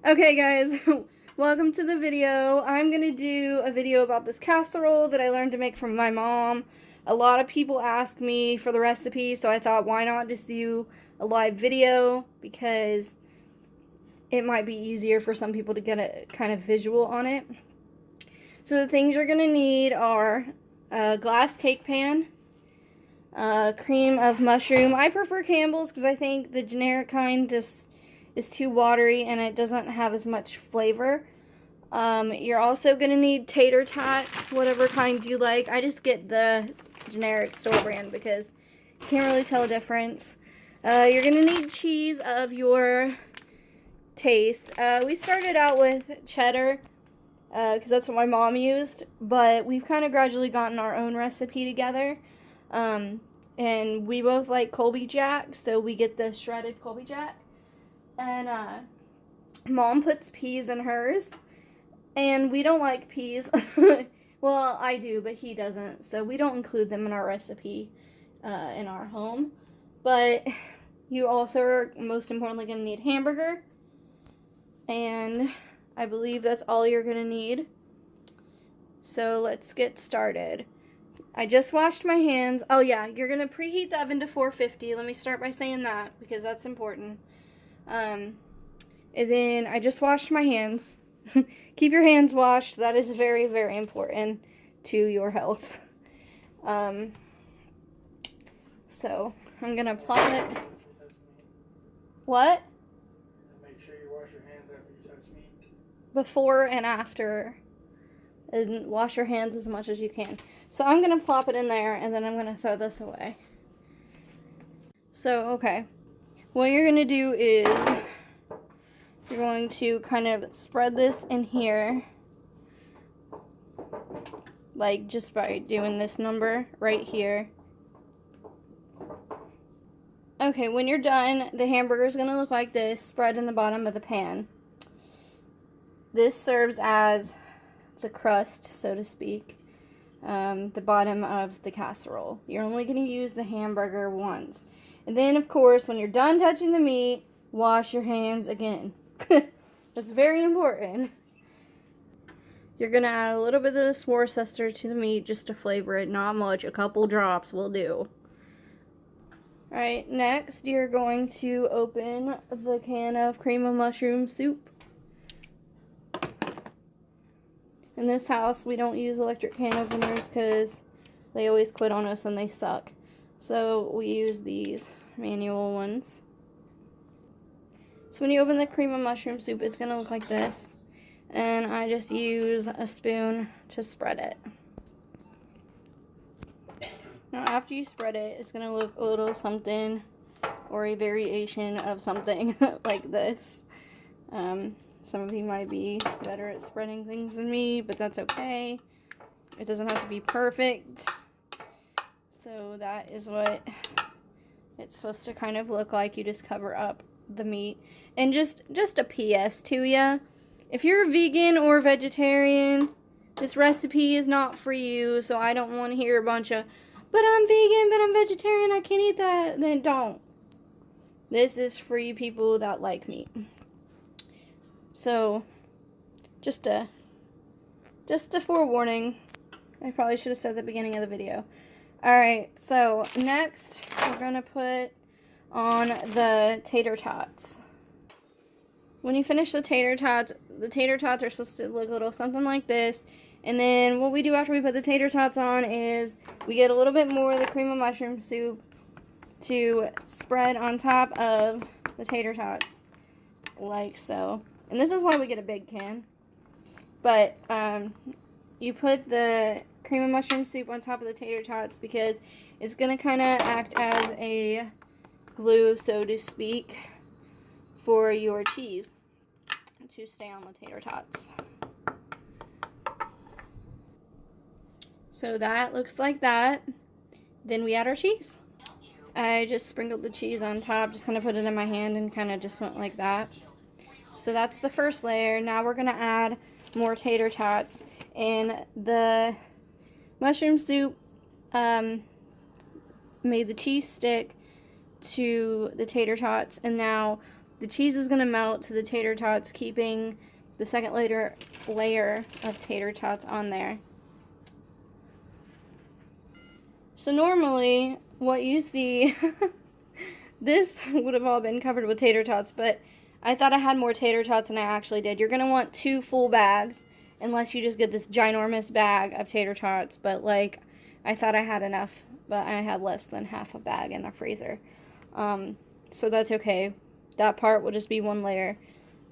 Okay guys, welcome to the video. I'm going to do a video about this casserole that I learned to make from my mom. A lot of people ask me for the recipe, so I thought why not just do a live video because it might be easier for some people to get a kind of visual on it. So the things you're going to need are a glass cake pan, cream of mushroom. I prefer Campbell's because I think the generic kind just is too watery and it doesn't have as much flavor. You're also going to need tater tots, whatever kind you like. I just get the generic store brand because you can't really tell a difference. You're going to need cheese of your taste. We started out with cheddar because that's what my mom used, but we've kind of gradually gotten our own recipe together. And we both like Colby Jack, so we get the shredded Colby Jack. And Mom puts peas in hers, and we don't like peas. Well, I do, but he doesn't, so we don't include them in our recipe in our home. But you also are most importantly going to need hamburger, and I believe that's all you're going to need. So let's get started. I just washed my hands. Oh yeah, you're going to preheat the oven to 450. Let me start by saying that because that's important. And then I just washed my hands. Keep your hands washed. That is very, very important to your health. So I'm going to apply it. What? Make sure you wash your hands after you touch meat. Before and after. And wash your hands as much as you can. So I'm going to plop it in there, and then I'm going to throw this away. So, okay. What you're going to do is you're going to kind of spread this in here. Like, just by doing this number right here. Okay, when you're done, the hamburger is going to look like this, spread in the bottom of the pan. This serves as the crust, so to speak, the bottom of the casserole. You're only going to use the hamburger once. And then, of course, when you're done touching the meat, wash your hands again. That's very important. You're going to add a little bit of this Worcester to the meat just to flavor it. Not much. A couple drops will do. Alright, next you're going to open the can of cream of mushroom soup. In this house, we don't use electric can openers because they always quit on us and they suck. So we use these manual ones. So when you open the cream of mushroom soup, it's going to look like this. And I just use a spoon to spread it. Now after you spread it, it's going to look a little something or a variation of something like this. Some of you might be better at spreading things than me, but that's okay. It doesn't have to be perfect. So that is what it's supposed to kind of look like. You just cover up the meat. And just a PS to ya. If you're a vegan or vegetarian, this recipe is not for you. So I don't want to hear a bunch of, but I'm vegan, but I'm vegetarian, I can't eat that. Then don't. This is for you people that like meat. So, just a forewarning. I probably should have said at the beginning of the video. Alright, so next we're going to put on the tater tots. When you finish the tater tots are supposed to look a little something like this. And then what we do after we put the tater tots on is we get a little bit more of the cream of mushroom soup to spread on top of the tater tots. Like so. And this is why we get a big can. But you put the cream of mushroom soup on top of the tater tots because it's going to kind of act as a glue, so to speak, for your cheese to stay on the tater tots. So that looks like that. Then we add our cheese. I just sprinkled the cheese on top, just kind of put it in my hand and kind of just went like that. So that's the first layer. Now we're going to add more tater tots. And the mushroom soup made the cheese stick to the tater tots. And now The cheese is going to melt to the tater tots, keeping the second layer of tater tots on there. So normally, what you see, this would have all been covered with tater tots, but I thought I had more tater tots than I actually did. You're going to want 2 full bags, unless you just get this ginormous bag of tater tots, but like, I thought I had enough, but I had less than half a bag in the freezer. So that's okay. That part will just be 1 layer.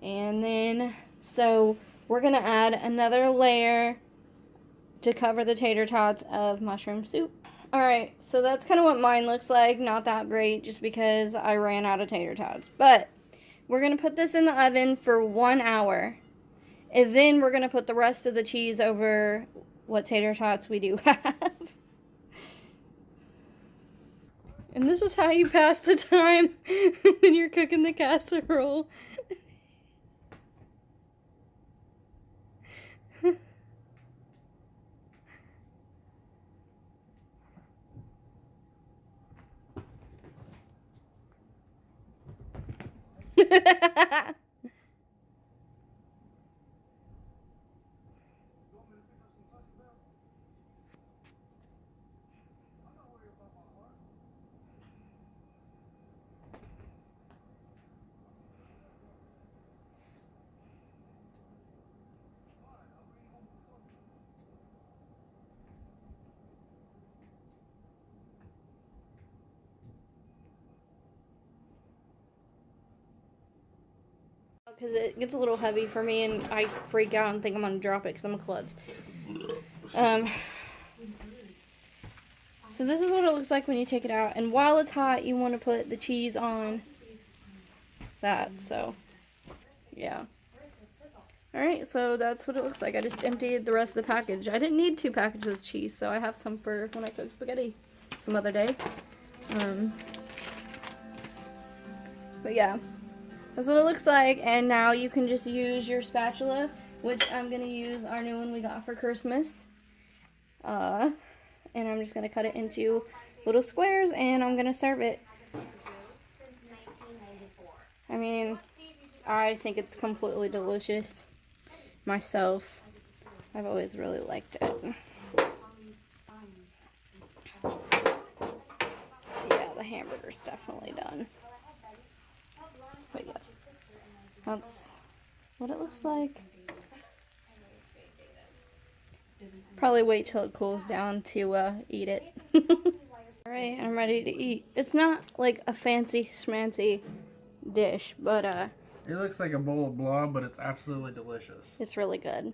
And then, so we're going to add another layer to cover the tater tots of mushroom soup. Alright, so that's kind of what mine looks like. Not that great, just because I ran out of tater tots. But we're going to put this in the oven for 1 hour. And then we're going to put the rest of the cheese over what tater tots we do have. And this is how you pass the time when you're cooking the casserole. Because it gets a little heavy for me and I freak out and think I'm going to drop it because I'm a klutz. So this is what it looks like when you take it out. And while it's hot, you want to put the cheese on that. So, yeah. Alright, so that's what it looks like. I just emptied the rest of the package. I didn't need 2 packages of cheese, so I have some for when I cook spaghetti some other day. But yeah. That's what it looks like, and now you can just use your spatula, which I'm going to use our new one we got for Christmas. And I'm just going to cut it into little squares, and I'm going to serve it. I mean, I think it's completely delicious myself. I've always really liked it. Yeah, the hamburger's definitely done. But yeah, that's what it looks like. Probably wait till it cools down to eat it. Alright, I'm ready to eat. It's not like a fancy schmancy dish, but it looks like a bowl of blob, but it's absolutely delicious. It's really good.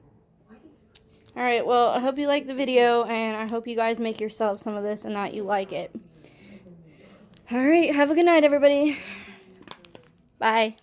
Alright, well, I hope you liked the video, and I hope you guys make yourselves some of this and that you like it. Alright, have a good night, everybody. Bye.